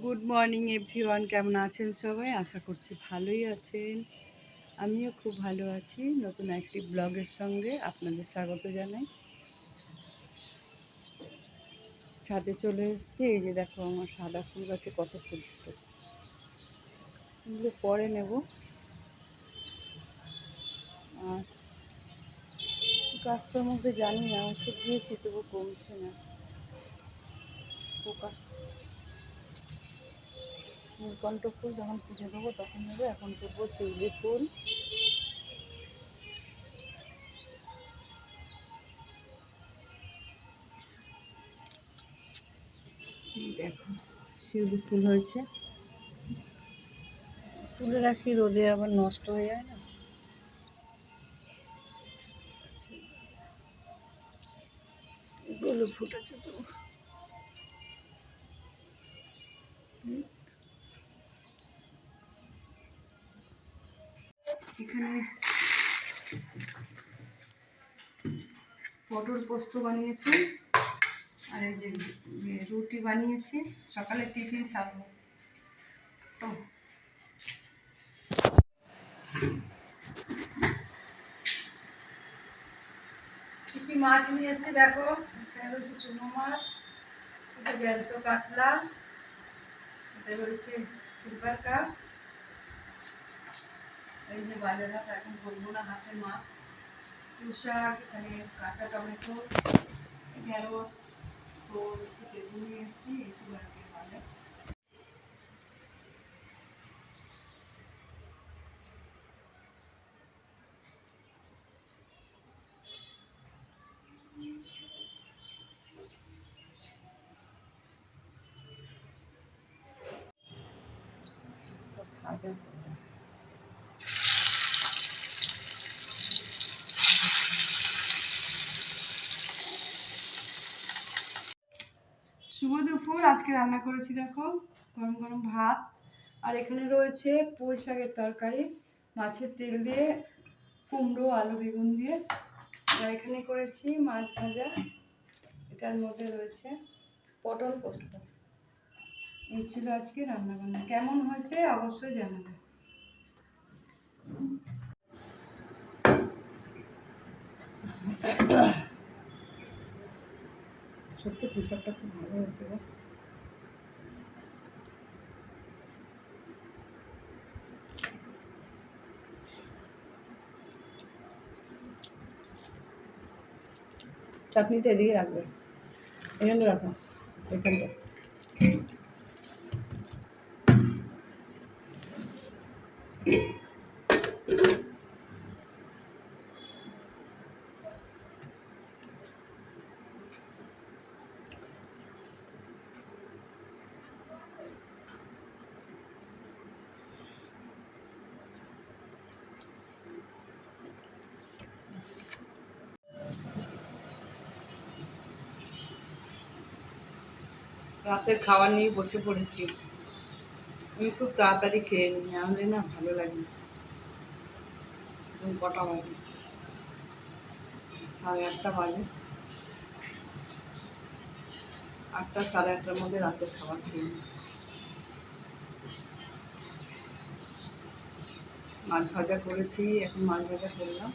Good morning everyone, কেমন আছেন সবাই? আশা করছি ভালোই আছেন। আমিও খুব ভালো আছি। নতুন একটি ব্লগের সঙ্গে আপনাদের স্বাগত জানাই। ছাদে চলে এসেছি। এই যে দেখো, আমার সাদা ফুল গাছে কত ফুল ফুটেছে। এগুলো পরে নেব। আর গাছটার মধ্যে জানি না, ওষুধ দিয়েছি তবু কমছে না পোকা। নীলকণ্ঠ ফুল যখন পুজো দেবো তখন নেবো। এখন দেবো শিউলি ফুল। দেখো, শিউলি ফুল হয়েছে। তুলে রাখি, রোদে আবার নষ্ট হয়ে যায় না। এগুলো ফুটেছে তো। এখানে পটল পোস্ত বানিয়েছি, আর এই যে রুটি বানিয়েছি। সকালে টিফিন সারবো। কি কি মাছ নিয়ে এসেছি দেখো। এখানে রয়েছে চুনো মাছ, এটা জ্যান্ত কাতলা, এটা রয়েছে সিলভার কাপ। এই যে বাজারটা এখন বলবো না, হাতে মাছ, পুঁইশাক, এখানে কাঁচা টমেটো, ঢেঁড়স, তো বেগুন নিয়ে এসেছি। এই ছিল আজকে বাজার। ভাজা শুভ দুপুর। আজকে রান্না করেছি দেখো, গরম গরম ভাত, আর এখানে রয়েছে পুঁই শাকের তরকারি, মাছের তেল দিয়ে, কুমড়ো, আলু, বেগুন দিয়ে। আর এখানে করেছি মাছ ভাজা, এটার মধ্যে রয়েছে পটল পোস্ত। এই ছিল আজকে রান্না বান্না। কেমন হয়েছে অবশ্যই জানাবেন। সত্যি পোশাকটা খুব ভালো হয়েছে গো। চাটনিটা এদিকে রাখবে, এখানটা রাখো, এখানটা। রাতের খাবার নিয়ে বসে পড়েছি। আমি খুব তাড়াতাড়ি খেয়ে নিই, নাহলে না ভালো লাগে না। এখন কটা বাজে? 8:30 বাজে। 8টা 8:30টার মধ্যে রাতের খাবার খেয়ে নিই। মাছ ভাজা করেছি, এখন মাছ ভাজা করলাম।